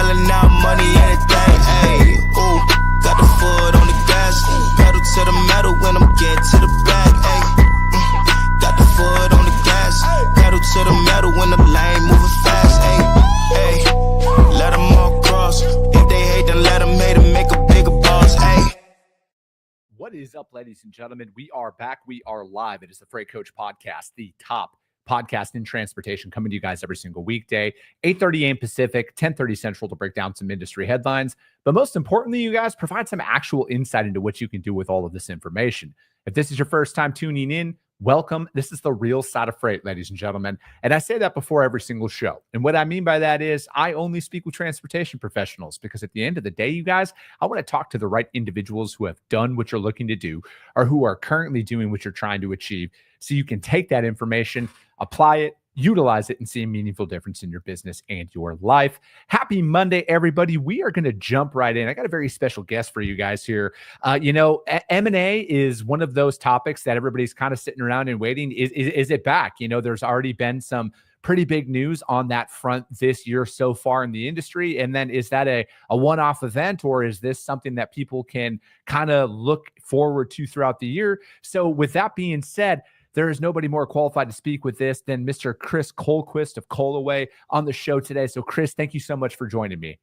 shelling out money, anything, ayy. Ooh, got the foot on the gas, pedal to the metal when I'm getting to the back, ayy. Got the foot on the gas, pedal to the metal when the lane moving fast, ayy. Ayy, let them all cross. If they hate, then let them hate and make a bigger boss, ayy. What is up, ladies and gentlemen? We are back. We are live. It is the Freight Coach Podcast, the top podcast in transportation, coming to you guys every single weekday, 8:30 a.m. Pacific, 10:30 Central, to break down some industry headlines. But most importantly, you guys provide some actual insight into what you can do with all of this information. If this is your first time tuning in, welcome. This is the real side of freight, ladies and gentlemen. And I say that before every single show. And what I mean by that is I only speak with transportation professionals, because at the end of the day, you guys, I want to talk to the right individuals who have done what you're looking to do or who are currently doing what you're trying to achieve, so you can take that information, apply it, utilize it, and see a meaningful difference in your business and your life. Happy Monday, everybody. We are going to jump right in. I got a very special guest for you guys here. M&A is one of those topics that everybody's kind of sitting around and waiting. Is it back? There's already been some pretty big news on that front this year so far in the industry. And then is that a one-off event, or is this something that people can kind of look forward to throughout the year? So with that being said, there is nobody more qualified to speak with this than Mr. Chris Kolquist of Colaway on the show today. So Chris, thank you so much for joining me.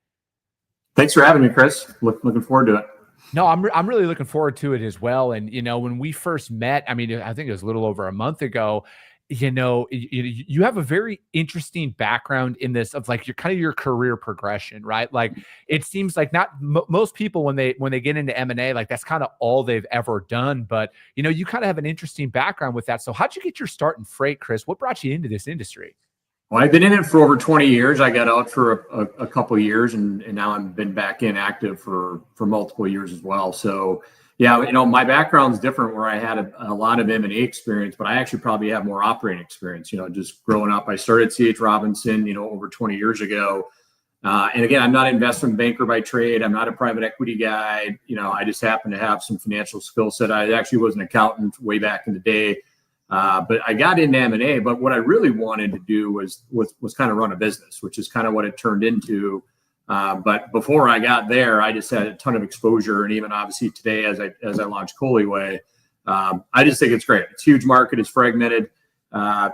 Thanks for having me, Chris. Looking forward to it. No, I'm really looking forward to it as well. And, when we first met, I think it was a little over a month ago, you have a very interesting background in this of like your career progression, right? Like it seems like not most people when they get into M&A, like that's kind of all they've ever done. But you kind of have an interesting background with that. So how'd you get your start in freight, Chris? What brought you into this industry? Well, I've been in it for over 20 years. I got out for a couple of years, and now I've been back in active for multiple years as well. So yeah, my background's different, where I had a lot of M&A experience, but I actually probably have more operating experience. Just growing up, I started C.H. Robinson, over 20 years ago. And again, I'm not an investment banker by trade. I'm not a private equity guy. I just happen to have some financial skill set. I actually was an accountant way back in the day, but I got into M&A. But what I really wanted to do was kind of run a business, which is kind of what it turned into. But before I got there, I just had a ton of exposure. And even obviously today, as I launched Colaway, I just think it's great. It's a huge market. It's fragmented. I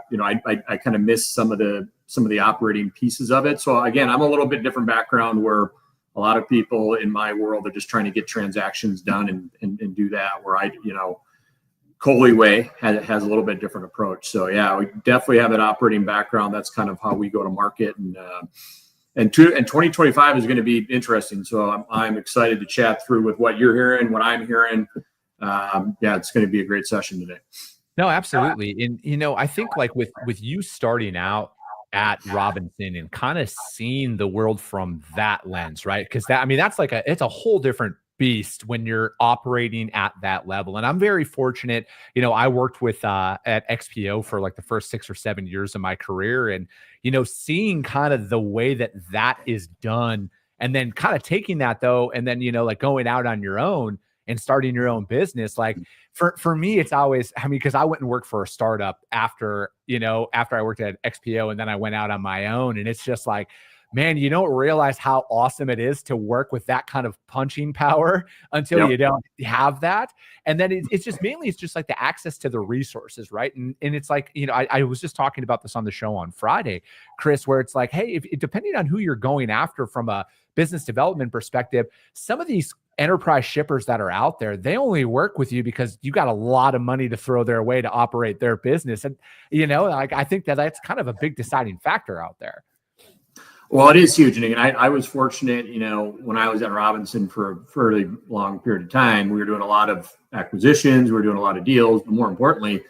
kind of miss some of the operating pieces of it. So again, I'm a little bit different background, where a lot of people in my world are just trying to get transactions done and do that, where Colaway has a little bit different approach. So yeah, we definitely have an operating background. That's kind of how we go to market. And 2025 is going to be interesting. So I'm excited to chat through with what you're hearing, what I'm hearing. It's going to be a great session today. No, absolutely. And, I think like with you starting out at Robinson and kind of seeing the world from that lens, right? Because that's like it's a whole different beast when you're operating at that level. And I'm very fortunate. I worked with at XPO for like the first 6 or 7 years of my career, and seeing kind of the way that is done, and then kind of taking that though, and then like going out on your own and starting your own business. Like for me, it's always, because I went and worked for a startup after I worked at XPO, and then I went out on my own, and it's just like, man, you don't realize how awesome it is to work with that kind of punching power until you don't have that. And then it's just like the access to the resources, right? And it's like, I was just talking about this on the show on Friday, Chris, where it's like, hey, depending on who you're going after from a business development perspective, some of these enterprise shippers that are out there, they only work with you because you got a lot of money to throw their way to operate their business. And, I think that's kind of a big deciding factor out there. Well, it is huge. And again, I was fortunate, when I was at Robinson for a fairly long period of time, we were doing a lot of acquisitions, we were doing a lot of deals, but more importantly,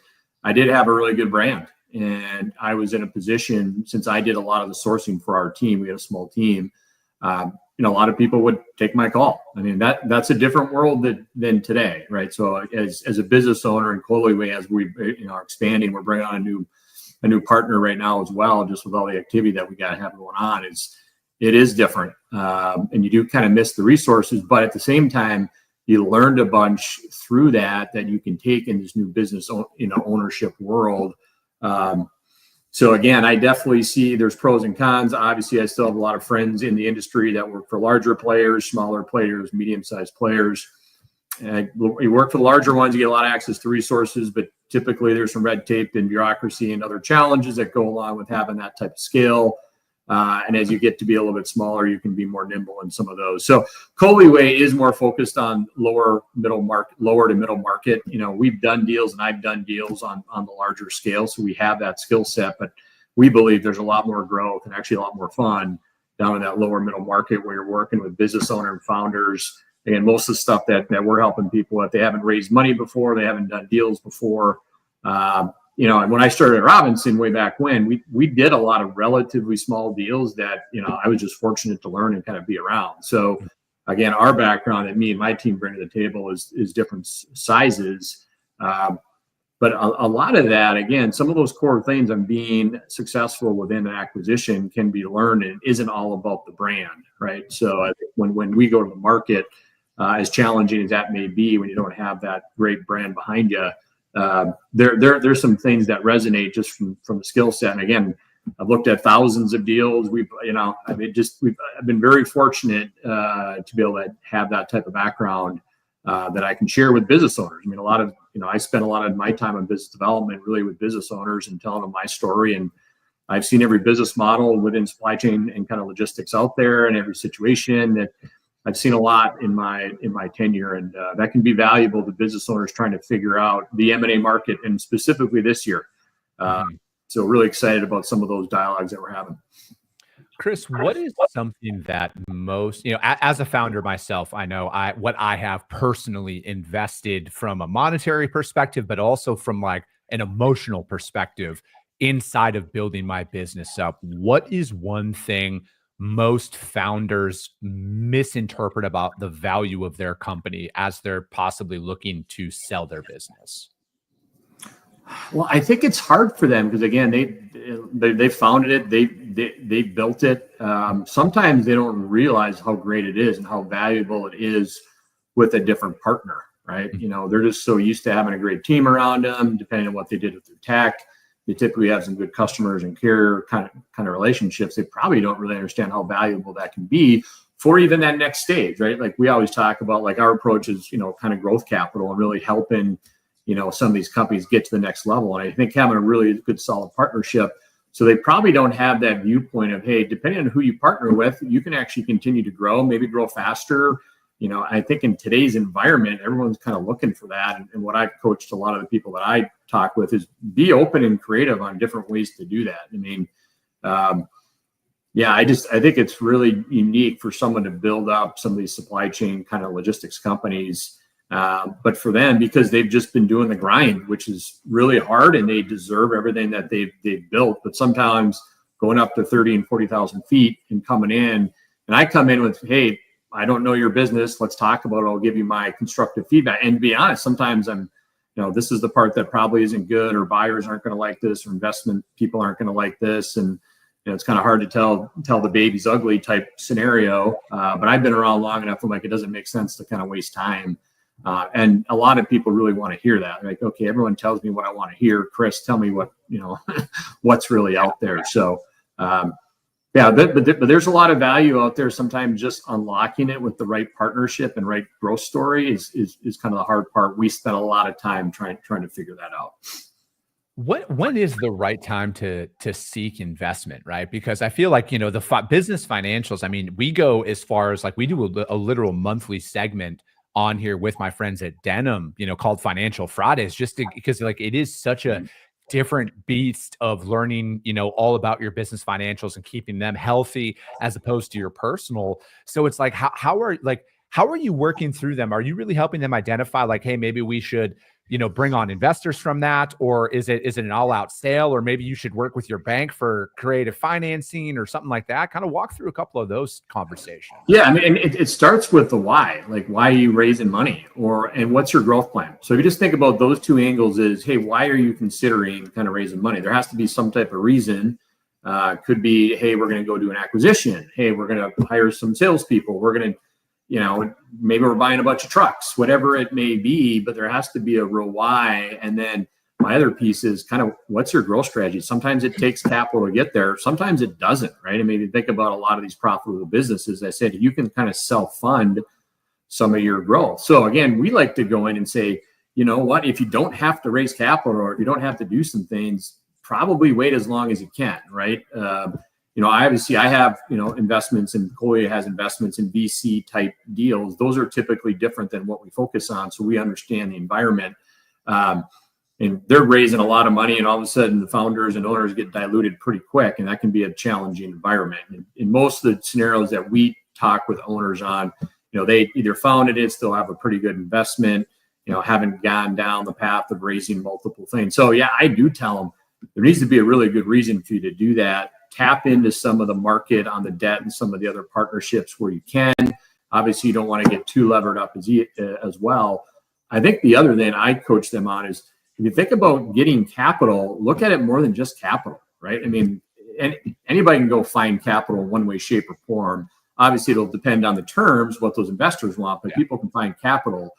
I did have a really good brand. And I was in a position, since I did a lot of the sourcing for our team, we had a small team, a lot of people would take my call. That's a different world than today, right? So as a business owner in Colaway, as we are expanding, we're bringing on a new partner right now as well, just with all the activity that we got to have going on. It is different. And you do kind of miss the resources, but at the same time, you learned a bunch through that you can take in this new business, ownership world. So again, I definitely see there's pros and cons. Obviously, I still have a lot of friends in the industry that work for larger players, smaller players, medium-sized players. And you work for the larger ones, you get a lot of access to resources, but typically there's some red tape and bureaucracy and other challenges that go along with having that type of scale. And as you get to be a little bit smaller, you can be more nimble in some of those. So Colby Way is more focused on lower to middle market. We've done deals and I've done deals on the larger scale. So we have that skill set, but we believe there's a lot more growth and actually a lot more fun down in that lower middle market where you're working with business owner and founders. And most of the stuff that we're helping people with, they haven't raised money before, they haven't done deals before. And when I started at Robinson way back when, we did a lot of relatively small deals that, I was just fortunate to learn and kind of be around. So again, our background that me and my team bring to the table is different sizes. But a lot of that, again, some of those core things on being successful within an acquisition can be learned and isn't all about the brand, right? So I think when we go to the market, as challenging as that may be, when you don't have that great brand behind you, there's some things that resonate just from the skill set. And again, I've looked at thousands of deals. I've been very fortunate to be able to have that type of background that I can share with business owners. I spend a lot of my time on business development, really with business owners and telling them my story. And I've seen every business model within supply chain and kind of logistics out there, and every situation that I've seen a lot in my tenure, and that can be valuable to business owners trying to figure out the M&A market, and specifically this year. So really excited about some of those dialogues that we're having. Chris, what is something that most, as a founder myself, I know what I have personally invested from a monetary perspective, but also from like an emotional perspective inside of building my business up. What is one thing most founders misinterpret about the value of their company as they're possibly looking to sell their business? Well, I think it's hard for them because again, they founded it, they built it. Sometimes they don't realize how great it is and how valuable it is with a different partner, right? They're just so used to having a great team around them, depending on what they did with their tech. They typically have some good customers and carrier kind of relationships. They probably don't really understand how valuable that can be for even that next stage, right? Like we always talk about, like our approach is, kind of growth capital and really helping, some of these companies get to the next level. And I think having a really good, solid partnership. So they probably don't have that viewpoint of, hey, depending on who you partner with, you can actually continue to grow, maybe grow faster. I think in today's environment, everyone's kind of looking for that. And what I've coached a lot of the people that I talk with is be open and creative on different ways to do that. I think it's really unique for someone to build up some of these supply chain kind of logistics companies. But for them, because they've just been doing the grind, which is really hard, and they deserve everything that they've built. But sometimes going up to 30 and 40,000 feet and coming in, and I come in with, hey, I don't know your business. Let's talk about it. I'll give you my constructive feedback. And to be honest, sometimes this is the part that probably isn't good, or buyers aren't going to like this, or investment people aren't going to like this. And it's kind of hard to tell the baby's ugly type scenario. But I've been around long enough. I'm like, it doesn't make sense to kind of waste time. And a lot of people really want to hear that. Like, okay, everyone tells me what I want to hear. Chris, tell me what, what's really out there. So, but there's a lot of value out there. Sometimes just unlocking it with the right partnership and right growth story is kind of the hard part. We spent a lot of time trying to figure that out. When is the right time to seek investment, right? Because I feel like, the business financials, we go as far as like we do a literal monthly segment on here with my friends at Denim, called Financial Fridays, because like it is such a different beast of learning, all about your business financials and keeping them healthy as opposed to your personal. So it's like, how are you working through them? Are you really helping them identify like, hey, maybe we should, bring on investors from that? Or is it an all out sale? Or maybe you should work with your bank for creative financing or something like that? Kind of walk through a couple of those conversations. Yeah. It starts with the why, like why are you raising money and what's your growth plan? So if you just think about those two angles is, hey, why are you considering kind of raising money? There has to be some type of reason. Could be, hey, we're going to go do an acquisition. Hey, we're going to hire some salespeople. We're going to, maybe we're buying a bunch of trucks, whatever it may be, but there has to be a real why. And then my other piece is kind of what's your growth strategy? Sometimes it takes capital to get there. Sometimes it doesn't, right? I mean, you think about a lot of these profitable businesses, I said, you can kind of self-fund some of your growth. So again, we like to go in and say, you know what, if you don't have to raise capital or if you don't have to do some things, probably wait as long as you can, right? I have, investments, and Collier has investments in VC type deals. Those are typically different than what we focus on. So we understand the environment. And they're raising a lot of money, and all of a sudden the founders and owners get diluted pretty quick, and that can be a challenging environment. And in most of the scenarios that we talk with owners on, they either founded it, still have a pretty good investment, haven't gone down the path of raising multiple things. So yeah, I do tell them there needs to be a really good reason for you to do that. Tap into some of the market on the debt and some of the other partnerships where you can. Obviously, you don't want to get too levered up as well. I think the other thing I coach them on is, if you think about getting capital, look at it more than just capital, right? I mean, anybody can go find capital in one way, shape, or form. Obviously, it'll depend on the terms, what those investors want, but people can find capital.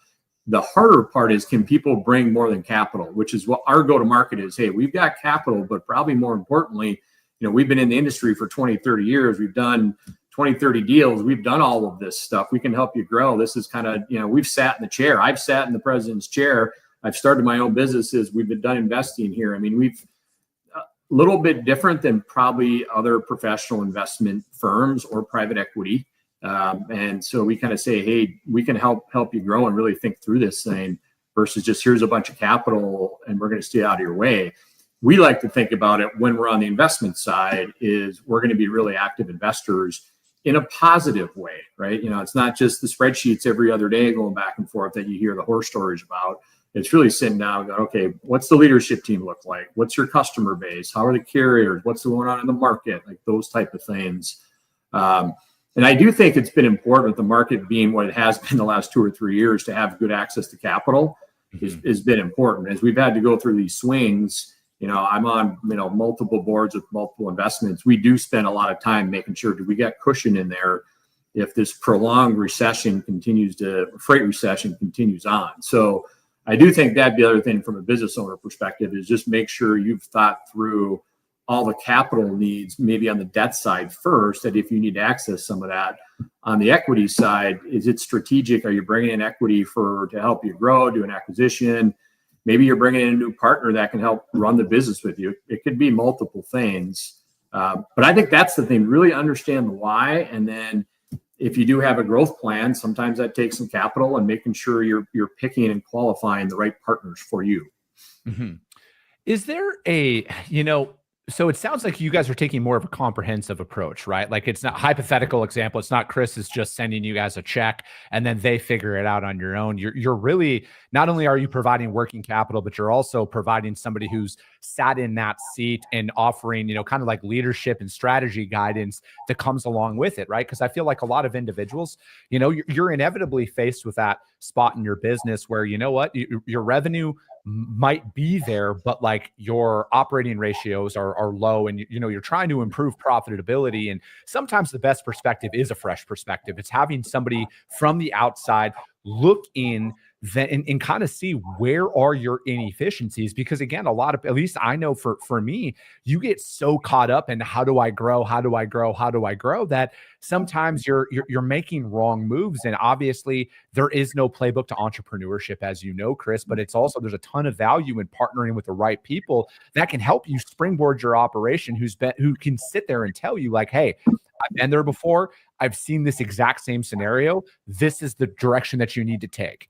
The harder part is, can people bring more than capital, which is what our go-to-market is. Hey, we've got capital, but probably more importantly, we've been in the industry for 20, 30 years. We've done 20, 30 deals. We've done all of this stuff. We can help you grow. This is kind of, we've sat in the chair. I've sat in the president's chair. I've started my own businesses. We've been done investing here. I mean, we've a little bit different than probably other professional investment firms or private equity. And so we kind of say, hey, we can help you grow and really think through this thing versus just here's a bunch of capital and we're going to stay out of your way. We like to think about it when we're on the investment side is we're going to be really active investors in a positive way, right? It's not just the spreadsheets every other day going back and forth that you hear the horror stories about. It's really sitting down and going, okay, what's the leadership team look like? What's your customer base? How are the carriers? What's going on in the market? Like those type of things. And I do think it's been important with the market being what it has been the last 2 or 3 years to have good access to capital has been important. As we've had to go through these swings, I'm on, multiple boards with multiple investments. We do spend a lot of time making sure, do we got cushion in there if this prolonged freight recession continues on. So I do think that'd be the other thing from a business owner perspective is just make sure you've thought through all the capital needs, maybe on the debt side first, that if you need to access some of that. On the equity side, is it strategic? Are you bringing in equity to help you grow, do an acquisition? Maybe you're bringing in a new partner that can help run the business with you. It could be multiple things. But I think that's the thing, really understand the why. And then if you do have a growth plan, sometimes that takes some capital and making sure you're picking and qualifying the right partners for you. Mm-hmm. Is there so it sounds like you guys are taking more of a comprehensive approach, right? Like it's not hypothetical example. It's not Chris is just sending you guys a check and then they figure it out on your own. You're really, not only are you providing working capital, but you're also providing somebody who's sat in that seat and offering, kind of like leadership and strategy guidance that comes along with it, right? Because I feel like a lot of individuals, you're inevitably faced with that spot in your business where, your revenue might be there, but like your operating ratios are low and you're trying to improve profitability. And sometimes the best perspective is a fresh perspective. It's having somebody from the outside look in and kind of see where are your inefficiencies, because again, at least I know for me, you get so caught up in how do I grow that sometimes you're making wrong moves. And obviously there is no playbook to entrepreneurship, as you know, Chris, but it's also, there's a ton of value in partnering with the right people that can help you springboard your operation, who can sit there and tell you like, hey, I've been there before. I've seen this exact same scenario. This is the direction that you need to take.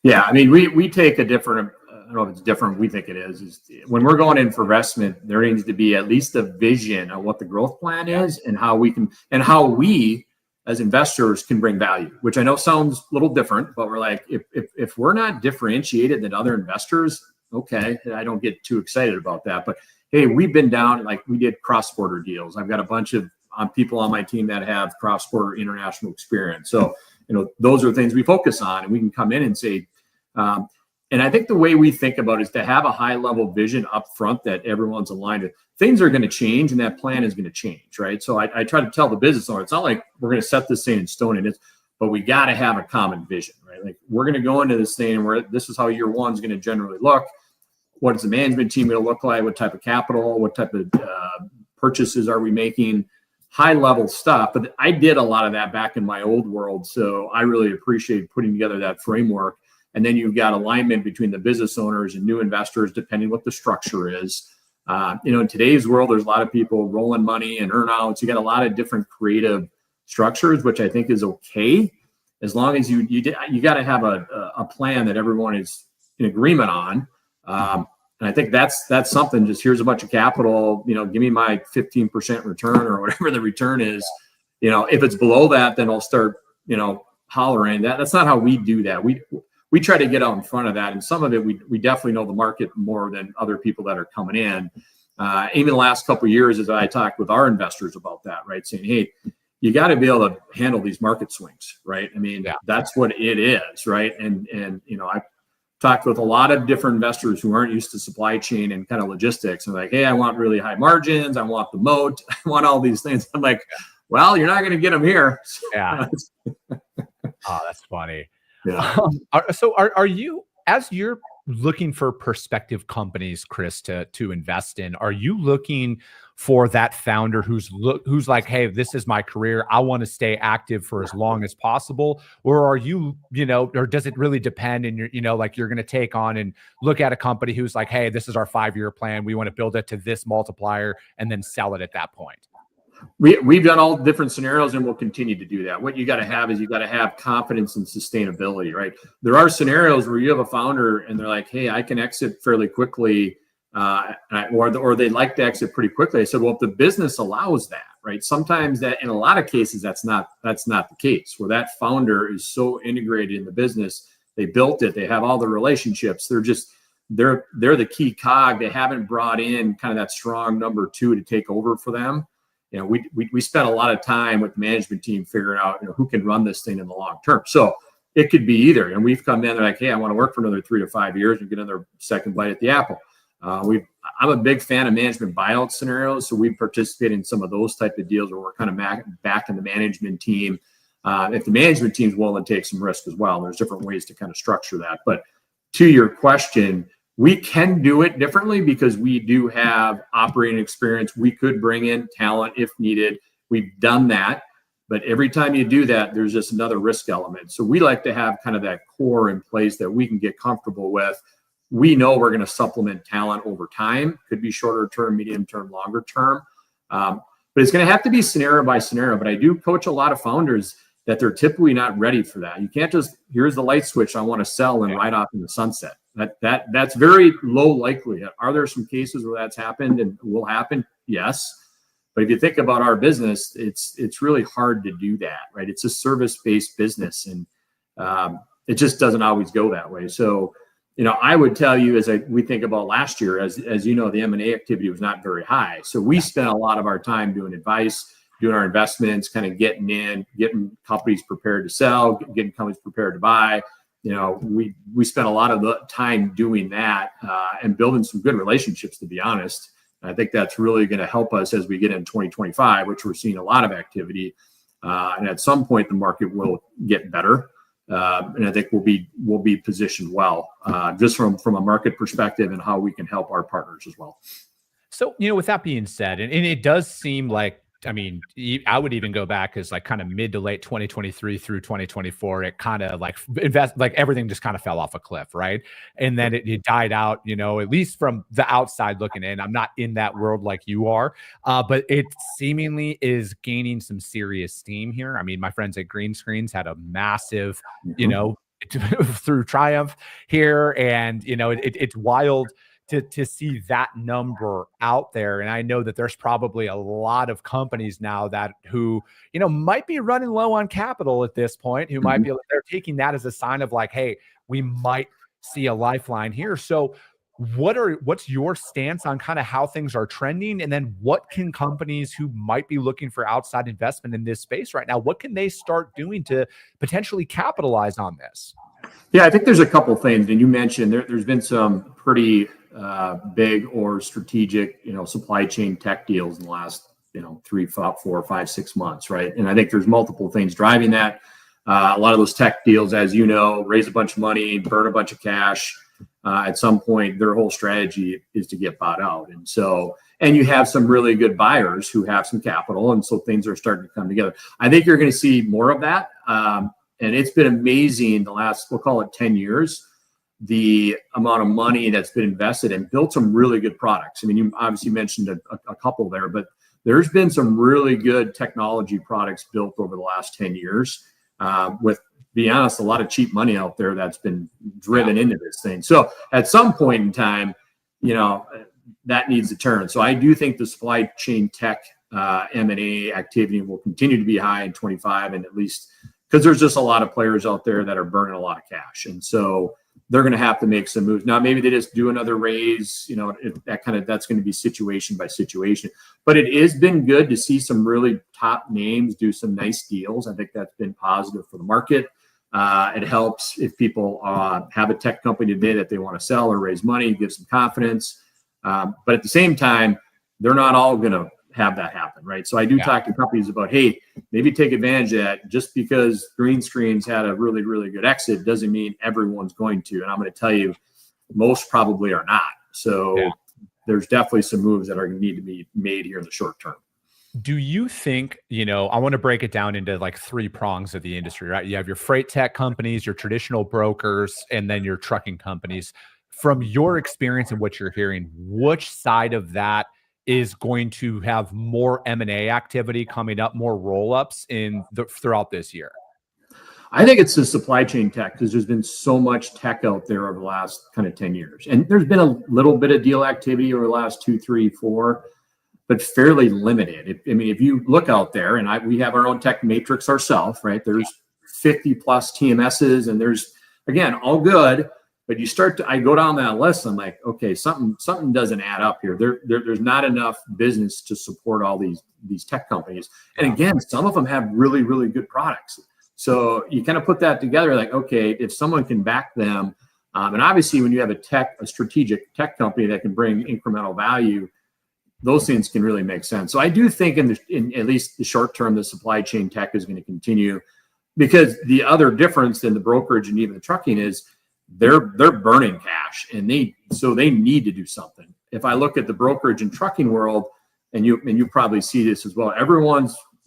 Yeah, I mean, we take a different, I don't know if it's different, we think it is when we're going in for investment, there needs to be at least a vision of what the growth plan is and how we as investors can bring value, which I know sounds a little different, but we're like, if we're not differentiated than other investors, okay, I don't get too excited about that. But hey, we've been down, like we did cross-border deals. I've got a bunch of people on my team that have cross-border international experience. So, those are things we focus on, and we can come in and say, and I think the way we think about it is to have a high level vision up front that everyone's aligned with. Things are going to change and that plan is going to change, right? So I try to tell the business owner, it's not like we're going to set this thing in stone, but we got to have a common vision, right? Like we're going to go into this thing where this is how year one's going to generally look. what is the management team going to look like? What type of capital? What type of purchases are we making? High level stuff. But I did a lot of that back in my old world. So I really appreciate putting together that framework. And then you've got alignment between the business owners and new investors, depending what the structure is. In today's world, there's a lot of people rolling money and earnouts. You got a lot of different creative structures, which I think is okay, as long as you got to have a plan that everyone is in agreement on. And I think that's something. Just here's a bunch of capital. Give me my 15% return or whatever the return is. If it's below that, then I'll start hollering. That's not how we do that. We try to get out in front of that, and some of it we definitely know the market more than other people that are coming in. Even the last couple of years, as I talked with our investors about that, right, saying, hey, you got to be able to handle these market swings, right? I mean, that's what it is, right? And I talked with a lot of different investors who aren't used to supply chain and kind of logistics, and like, hey, I want really high margins, I want the moat, I want all these things. I'm like, well, you're not going to get them here. Yeah. Oh, that's funny. Yeah. So are you, as you're looking for prospective companies, Chris, to invest in, are you looking for that founder who's like, hey, this is my career, I want to stay active for as long as possible? Or are you, or does it really depend? And you're, like you're going to take on and look at a company who's like, hey, this is our 5-year plan, we want to build it to this multiplier and then sell it at that point? We've done all different scenarios, and we'll continue to do that. What you got to have is you got to have confidence and sustainability, right? There are scenarios where you have a founder and they're like, hey, I can exit fairly quickly, or they'd like to exit pretty quickly. I said, well, if the business allows that, right? Sometimes that, in a lot of cases, that's not the case, where that founder is so integrated in the business, they built it, they have all the relationships, they're the key cog. They haven't brought in kind of that strong number 2 to take over for them. We spent a lot of time with the management team figuring out, who can run this thing in the long term. So it could be either. And we've come in, they're like, hey, I want to work for another 3 to 5 years and get another second bite at the apple. I'm a big fan of management buyout scenarios. So we participate in some of those type of deals where we're kind of back in the management team. If the management team's willing to take some risk as well, there's different ways to kind of structure that. But to your question, we can do it differently because we do have operating experience. We could bring in talent if needed. We've done that. But every time you do that, there's just another risk element. So we like to have kind of that core in place that we can get comfortable with. We know we're going to supplement talent over time. Could be shorter term, medium term, longer term. But it's going to have to be scenario by scenario. But I do coach a lot of founders that they're typically not ready for that. You can't just, here's the light switch I want to sell and ride off in the sunset. That's very low likelihood. Are there some cases where that's happened and will happen? Yes. But if you think about our business, it's really hard to do that, right? It's a service-based business, and it just doesn't always go that way. So, I would tell you, we think about last year, as you know, the M&A activity was not very high. So we spent a lot of our time doing advice, doing our investments, kind of getting companies prepared to sell, getting companies prepared to buy. We spent a lot of the time doing that and building some good relationships, to be honest. I think that's really going to help us as we get in 2025, which we're seeing a lot of activity. And at some point, the market will get better. And I think we'll be positioned well, just from a market perspective and how we can help our partners as well. So, with that being said, and it does seem like, I would even go back as like kind of mid to late 2023 through 2024. It kind of everything just kind of fell off a cliff, right? And then it died out, at least from the outside looking in. I'm not in that world like you are, but it seemingly is gaining some serious steam here. My friends at Green Screens had a massive, through Triumph here, and it's wild to see that number out there. And I know that there's probably a lot of companies now who might be running low on capital at this point, who might be, they're taking that as a sign of like, hey, we might see a lifeline here. So what's your stance on kind of how things are trending? And then what can companies who might be looking for outside investment in this space right now, what can they start doing to potentially capitalize on this? Yeah, I think there's a couple of things. And you mentioned there's been some pretty big or strategic, supply chain tech deals in the last, 3, 4, 5, 6 months, right? And I think there's multiple things driving that. A lot of those tech deals, as you know, raise a bunch of money, burn a bunch of cash. at some point their whole strategy is to get bought out. And so, and you have some really good buyers who have some capital. And so things are starting to come together. I think you're going to see more of that. And it's been amazing the last, we'll call it 10 years, the amount of money that's been invested and built some really good products. I mean, you obviously mentioned a couple there, but there's been some really good technology products built over the last 10 years with, be honest, a lot of cheap money out there that's been driven into this thing. So at some point in time, that needs to turn. So I do think the supply chain tech M&A activity will continue to be high in 25, and at least because there's just a lot of players out there that are burning a lot of cash. And so they're going to have to make some moves. Now, maybe they just do another raise, that's going to be situation by situation. But it has been good to see some really top names do some nice deals. I think that's been positive for the market. It helps if people have a tech company today that they want to sell or raise money, give some confidence. But at the same time, they're not all going to have that happen, right? So I do talk to companies about, hey, maybe take advantage of that. Just because Green Screens had a really, really good exit doesn't mean everyone's going to. And I'm going to tell you, most probably are not. So there's definitely some moves that are going to need to be made here in the short term. Do you think, I want to break it down into like three prongs of the industry, right? You have your freight tech companies, your traditional brokers, and then your trucking companies. From your experience and what you're hearing, which side of that is going to have more M&A activity coming up, more roll-ups throughout this year? I think it's the supply chain tech, because there's been so much tech out there over the last kind of 10 years. And there's been a little bit of deal activity over the last 2, 3, 4, but fairly limited. If you look out there, and we have our own tech matrix ourselves, right? There's 50 plus TMSs, and there's, again, all good. But I go down that list, I'm like, okay, something doesn't add up here. There's not enough business to support all these tech companies. And again, some of them have really, really good products. So you kind of put that together, like, okay, if someone can back them, and obviously when you have a strategic tech company that can bring incremental value, those things can really make sense. So I do think in at least the short term, the supply chain tech is going to continue, because the other difference in the brokerage and even the trucking is they're burning cash, and they need to do something. If I look at the brokerage and trucking world, and you probably see this as well,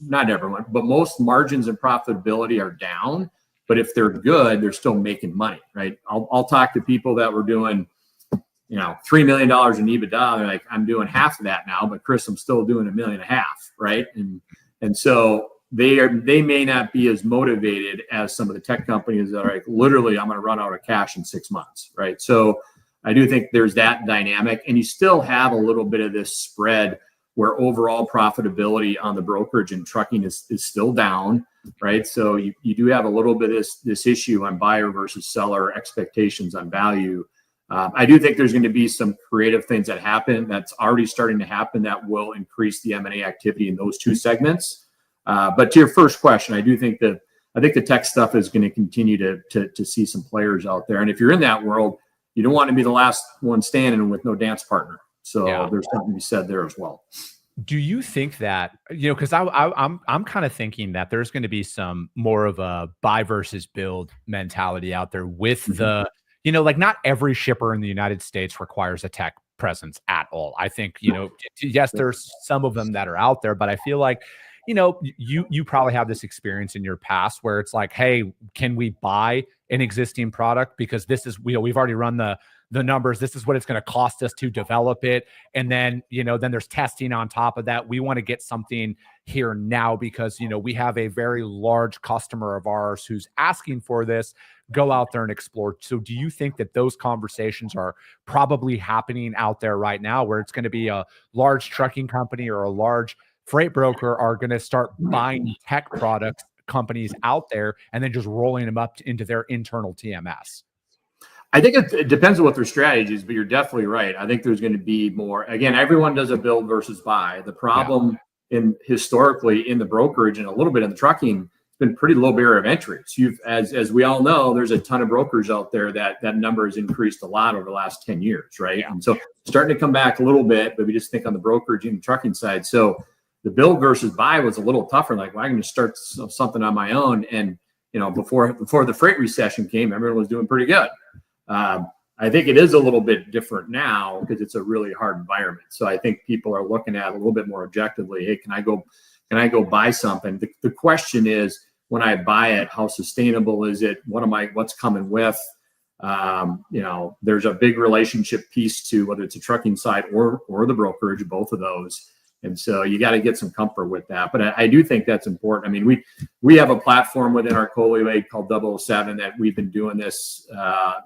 not everyone, but most margins and profitability are down. But if they're good, they're still making money, right? I'll talk to people that were doing, $3 million in EBITDA. They're like, I'm doing half of that now, but Chris, I'm still doing $1.5 million, right? And so they may not be as motivated as some of the tech companies that are like, literally, I'm going to run out of cash in 6 months, right? So I do think there's that dynamic, and you still have a little bit of this spread where overall profitability on the brokerage and trucking is still down, right? So you do have a little bit of this issue on buyer versus seller expectations on value. I do think there's going to be some creative things that happen, that's already starting to happen, that will increase the M&A activity in those two segments. But to your first question, I think the tech stuff is going to continue to see some players out there. And if you're in that world, you don't want to be the last one standing with no dance partner. So there's something to be said there as well. Do you think that, because I'm kind of thinking that there's going to be some more of a buy versus build mentality out there with the, like not every shipper in the United States requires a tech presence at all. I think, yes, there's some of them that are out there, but I feel like, you probably have this experience in your past where it's like, hey, can we buy an existing product? Because this is, we've already run the numbers. This is what it's going to cost us to develop it. And then, then there's testing on top of that. We want to get something here now because, we have a very large customer of ours who's asking for this. Go out there and explore. So do you think that those conversations are probably happening out there right now, where it's going to be a large trucking company or a large freight broker are going to start buying tech product companies out there and then just rolling them up into their internal TMS? I think it depends on what their strategy is, but you're definitely right. I think there's going to be more. Again, everyone does a build versus buy. The problem historically in the brokerage and a little bit in the trucking, it's been pretty low barrier of entry. So as we all know, there's a ton of brokers out there that number has increased a lot over the last 10 years, right? And so starting to come back a little bit, but we just think on the brokerage and the trucking side. So the build versus buy was a little tougher. Like, well, I can just start something on my own. And, before the freight recession came, everyone was doing pretty good. I think it is a little bit different now because it's a really hard environment. So I think people are looking at it a little bit more objectively. Hey, can I go buy something? The question is, when I buy it, how sustainable is it? What's coming with? There's a big relationship piece to whether it's a trucking side or the brokerage, both of those. And so you got to get some comfort with that. But I do think that's important. I mean, we have a platform within our Coley Way called 007 that we've been doing this.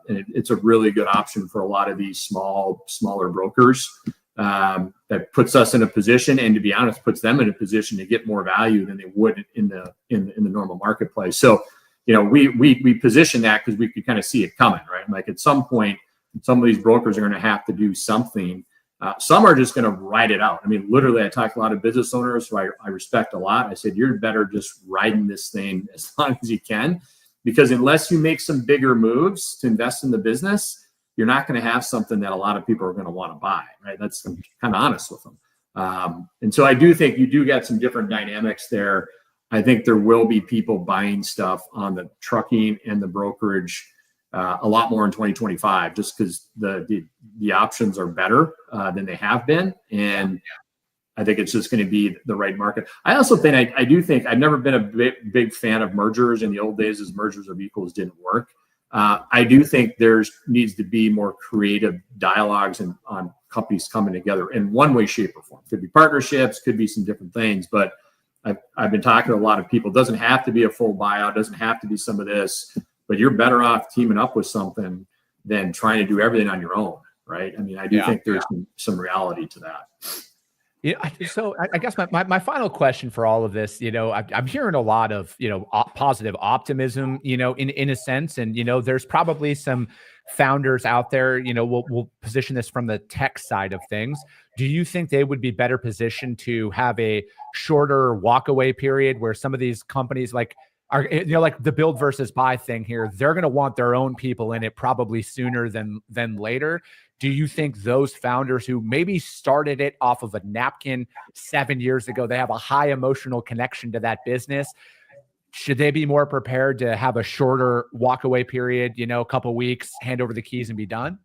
And it's a really good option for a lot of these smaller brokers that puts us in a position, and to be honest, puts them in a position to get more value than they would in the normal marketplace. So, we position that because we could kind of see it coming, right? Like at some point, some of these brokers are going to have to do something. Some are just going to ride it out. I mean, literally, I talk to a lot of business owners who I respect a lot. I said, you're better just riding this thing as long as you can, because unless you make some bigger moves to invest in the business, you're not going to have something that a lot of people are going to want to buy, right? That's I'm kind of honest with them. And so I do think you do get some different dynamics there. I think there will be people buying stuff on the trucking and the brokerage a lot more in 2025, just because the options are better than they have been. And I think it's just going to be the right market. I also think, I do think I've never been a big fan of mergers. In the old days, as mergers of equals didn't work. I do think there's needs to be more creative dialogues on companies coming together in one way, shape, or form. Could be partnerships, could be some different things, but I've been talking to a lot of people. It doesn't have to be a full buyout, doesn't have to be some of this, but you're better off teaming up with something than trying to do everything on your own, right? I mean, I do think there's some reality to that. Yeah. So I guess my final question for all of this, I'm hearing a lot of, positive optimism, in a sense. And, there's probably some founders out there, we'll position this from the tech side of things. Do you think they would be better positioned to have a shorter walkaway period where some of these companies like the build versus buy thing here, they're going to want their own people in it probably sooner than later? Do you think those founders who maybe started it off of a napkin 7 years ago, they have a high emotional connection to that business? Should they be more prepared to have a shorter walkaway period, a couple weeks, hand over the keys and be done?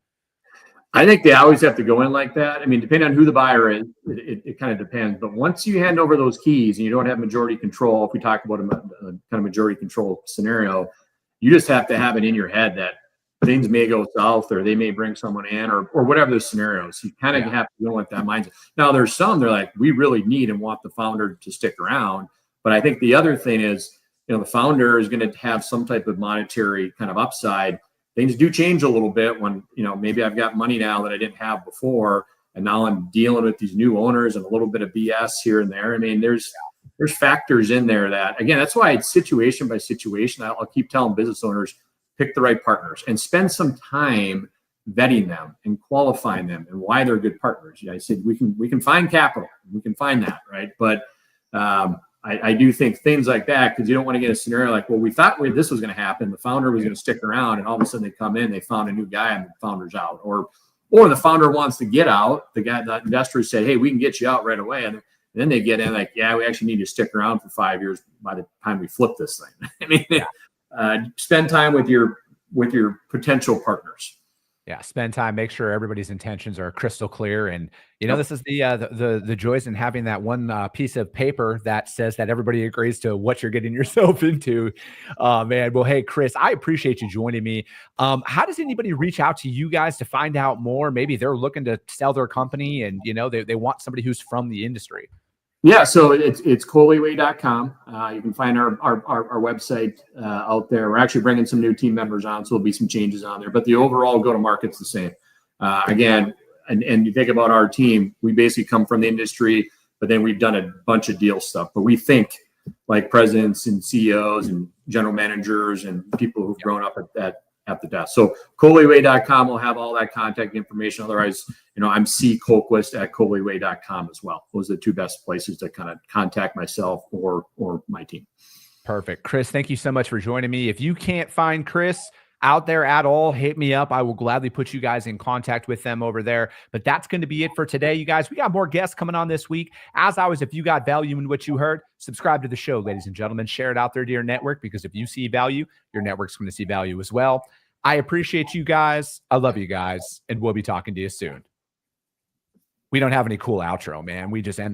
I think they always have to go in like that. I mean, depending on who the buyer is, it kind of depends. But once you hand over those keys and you don't have majority control, if we talk about a kind of majority control scenario, you just have to have it in your head that things may go south, or they may bring someone in, or whatever the scenario. So you kind of have to go with that mindset. Now, there's some, they're like, we really need and want the founder to stick around. But I think the other thing is, the founder is going to have some type of monetary kind of upside. Things do change a little bit when, maybe I've got money now that I didn't have before, and now I'm dealing with these new owners and a little bit of BS here and there. I mean, there's factors in there that, again, that's why it's situation by situation. I'll keep telling business owners, pick the right partners and spend some time vetting them and qualifying them and why they're good partners. I said, we can find capital. We can find that, right? But I do think things like that, because you don't want to get a scenario like, well, we thought this was going to happen. The founder was going to stick around, and all of a sudden they come in, they found a new guy, and the founder's out. Or the founder wants to get out. The investor said, hey, we can get you out right away. And then they get in like, yeah, we actually need you to stick around for 5 years by the time we flip this thing. I mean, spend time with your potential partners. Yeah, spend time, make sure everybody's intentions are crystal clear. And, this is the joys in having that one piece of paper that says that everybody agrees to what you're getting yourself into. Man, well, hey, Chris, I appreciate you joining me. How does anybody reach out to you guys to find out more? Maybe they're looking to sell their company and, they want somebody who's from the industry. Yeah, so it's coleyway.com. You can find our website out there. We're actually bringing some new team members on, so there'll be some changes on there. But the overall go-to-market's the same. Again, and you think about our team, we basically come from the industry, but then we've done a bunch of deal stuff. But we think like presidents and CEOs and general managers and people who've grown up at the desk. So coleyway.com will have all that contact information. Otherwise, I'm C Kolquist at coleyway.com as well. Those are the two best places to kind of contact myself or my team. Perfect. Chris, thank you so much for joining me. If you can't find Chris out there at all, hit me up. I will gladly put you guys in contact with them over there. But that's going to be it for today, you guys. We got more guests coming on this week. As always, if you got value in what you heard, subscribe to the show, ladies and gentlemen. Share it out there to your network, because if you see value, your network's going to see value as well. I appreciate you guys. I love you guys. And we'll be talking to you soon. We don't have any cool outro, man. We just end